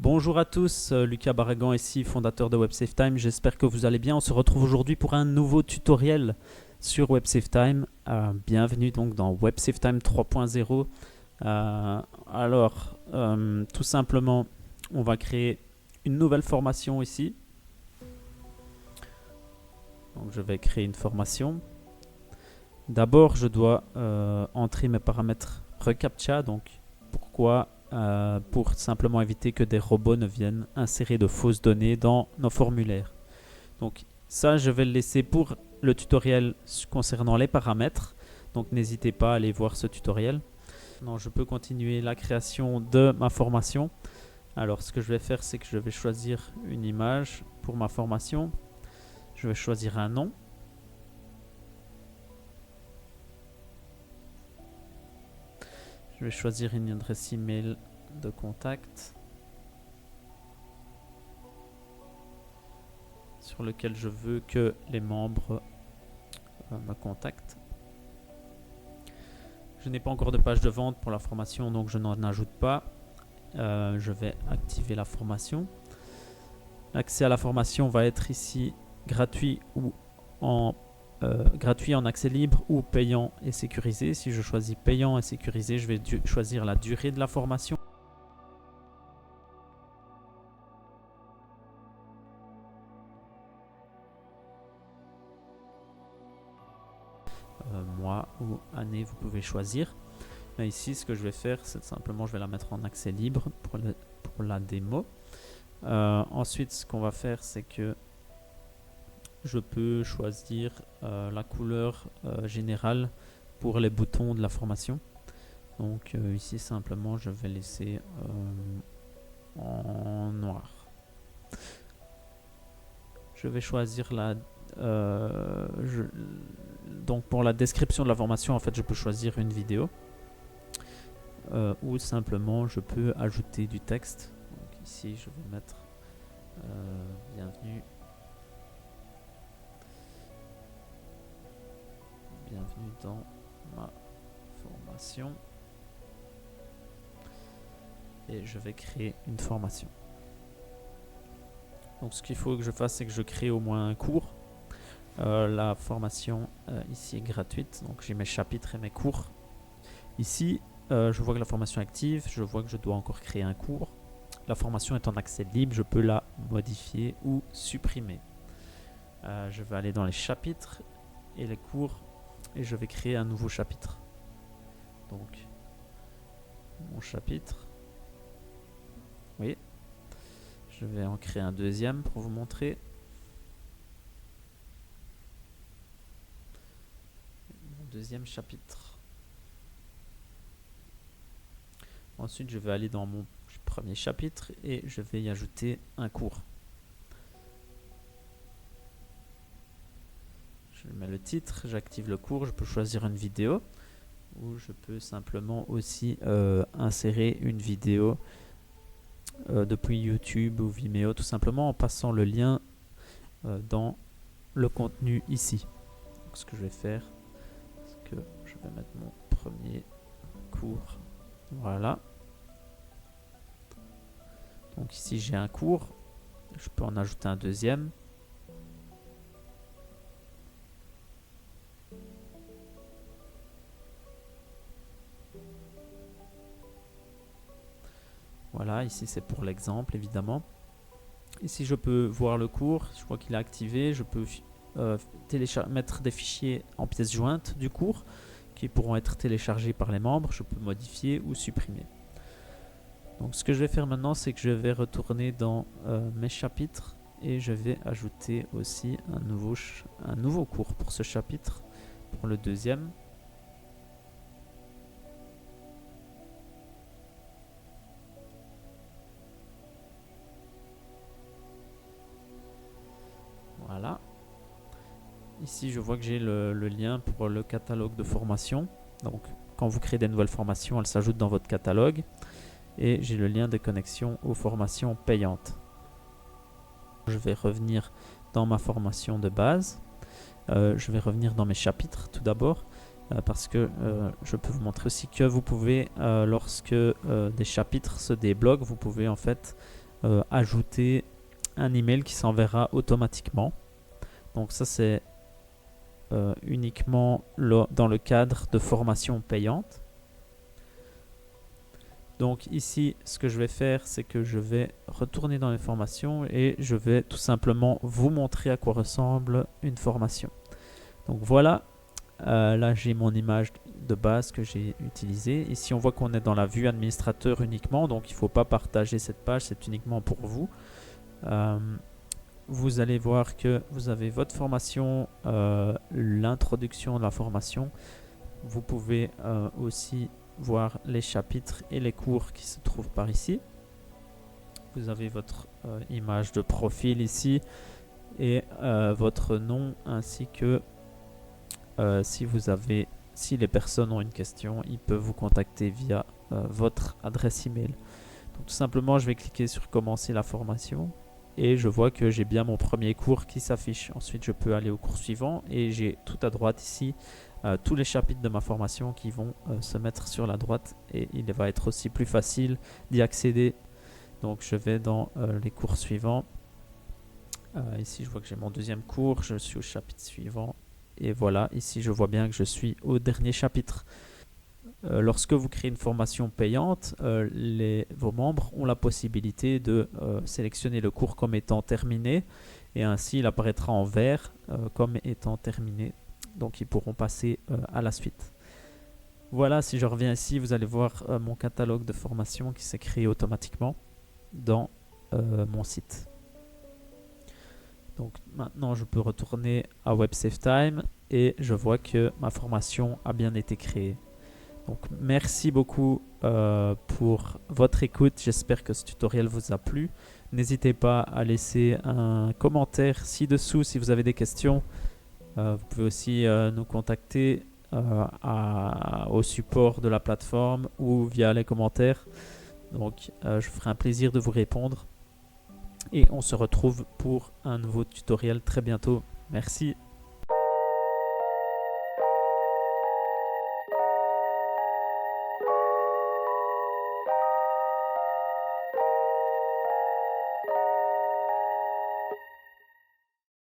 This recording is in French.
Bonjour à tous, Lucas Barragan ici, fondateur de WebSaveTime. J'espère que vous allez bien. On se retrouve aujourd'hui pour un nouveau tutoriel sur WebSaveTime. Bienvenue donc dans WebSaveTime 3.0. Tout simplement, on va créer une nouvelle formation ici. Donc, je vais créer une formation. D'abord, je dois entrer mes paramètres reCAPTCHA. Donc, pourquoi pour simplement éviter que des robots ne viennent insérer de fausses données dans nos formulaires. Donc ça, je vais le laisser pour le tutoriel concernant les paramètres. Donc n'hésitez pas à aller voir ce tutoriel. Non, je peux continuer la création de ma formation. Alors ce que je vais faire, c'est que je vais choisir une image pour ma formation. Je vais choisir un nom. Je vais choisir une adresse email de contact sur lequel je veux que les membres me contactent. Je n'ai pas encore de page de vente pour la formation, donc je n'en ajoute pas. Je vais activer la formation. L'accès à la formation va être ici gratuit ou gratuit en accès libre ou payant et sécurisé. Si je choisis payant et sécurisé, je vais choisir la durée de la formation. Mois ou année, vous pouvez choisir. Mais ici, ce que je vais faire, c'est simplement, je vais la mettre en accès libre pour la démo. Ensuite, ce qu'on va faire, c'est que je peux choisir la couleur générale pour les boutons de la formation. Donc ici simplement je vais laisser en noir. Je vais choisir donc pour la description de la formation, en fait je peux choisir une vidéo ou simplement je peux ajouter du texte. Donc ici je vais mettre bienvenue dans ma formation et je vais créer une formation. Donc ce qu'il faut que je fasse, c'est que je crée au moins un cours. La formation ici est gratuite, donc j'ai mes chapitres et mes cours. Ici je vois que la formation est active, je vois que je dois encore créer un cours. La formation est en accès libre, je peux la modifier ou supprimer. Je vais aller dans les chapitres et les cours et je vais créer un nouveau chapitre. Donc mon chapitre, oui, je vais en créer un deuxième pour vous montrer. Mon deuxième chapitre. Ensuite je vais aller dans mon premier chapitre et je vais y ajouter un cours. Je mets le titre, j'active le cours, je peux choisir une vidéo ou je peux simplement aussi insérer une vidéo depuis YouTube ou Vimeo, tout simplement en passant le lien dans le contenu ici. Donc, ce que je vais faire, c'est que je vais mettre mon premier cours. Voilà. Donc ici j'ai un cours, je peux en ajouter un deuxième. Voilà, ici c'est pour l'exemple évidemment. Ici je peux voir le cours, je vois qu'il est activé, je peux mettre des fichiers en pièces jointes du cours qui pourront être téléchargés par les membres, je peux modifier ou supprimer. Donc ce que je vais faire maintenant, c'est que je vais retourner dans mes chapitres et je vais ajouter aussi un nouveau cours pour ce chapitre, pour le deuxième. Voilà. Ici, je vois que j'ai le lien pour le catalogue de formation. Donc, quand vous créez des nouvelles formations, elles s'ajoutent dans votre catalogue. Et j'ai le lien de connexion aux formations payantes. Je vais revenir dans ma formation de base. Je vais revenir dans mes chapitres tout d'abord. Parce que je peux vous montrer aussi que vous pouvez, lorsque des chapitres se débloquent, vous pouvez en fait ajouter un email qui s'enverra automatiquement. Donc ça c'est uniquement dans le cadre de formation payante. Donc ici, ce que je vais faire, c'est que je vais retourner dans les formations et je vais tout simplement vous montrer à quoi ressemble une formation. Donc voilà, là j'ai mon image de base que j'ai utilisée. Ici on voit qu'on est dans la vue administrateur uniquement, donc il ne faut pas partager cette page, c'est uniquement pour vous. Vous allez voir que vous avez votre formation, l'introduction de la formation. Vous pouvez aussi voir les chapitres et les cours qui se trouvent par ici. Vous avez votre image de profil ici et votre nom, ainsi que si les personnes ont une question, ils peuvent vous contacter via votre adresse email. Donc tout simplement, je vais cliquer sur commencer la formation et je vois que j'ai bien mon premier cours qui s'affiche. Ensuite, je peux aller au cours suivant et j'ai tout à droite ici tous les chapitres de ma formation qui vont se mettre sur la droite, et il va être aussi plus facile d'y accéder. Donc je vais dans les cours suivants. Ici je vois que j'ai mon deuxième cours, je suis au chapitre suivant et voilà, ici je vois bien que je suis au dernier chapitre. Lorsque vous créez une formation payante, vos membres ont la possibilité de sélectionner le cours comme étant terminé, et ainsi il apparaîtra en vert comme étant terminé. Donc ils pourront passer à la suite. Voilà, si je reviens ici, vous allez voir mon catalogue de formation qui s'est créé automatiquement dans mon site. Donc maintenant je peux retourner à WebSaveTime et je vois que ma formation a bien été créée. Donc merci beaucoup pour votre écoute, j'espère que ce tutoriel vous a plu. N'hésitez pas à laisser un commentaire ci-dessous si vous avez des questions. Vous pouvez aussi nous contacter au support de la plateforme ou via les commentaires. Donc je ferai un plaisir de vous répondre. Et on se retrouve pour un nouveau tutoriel très bientôt. Merci.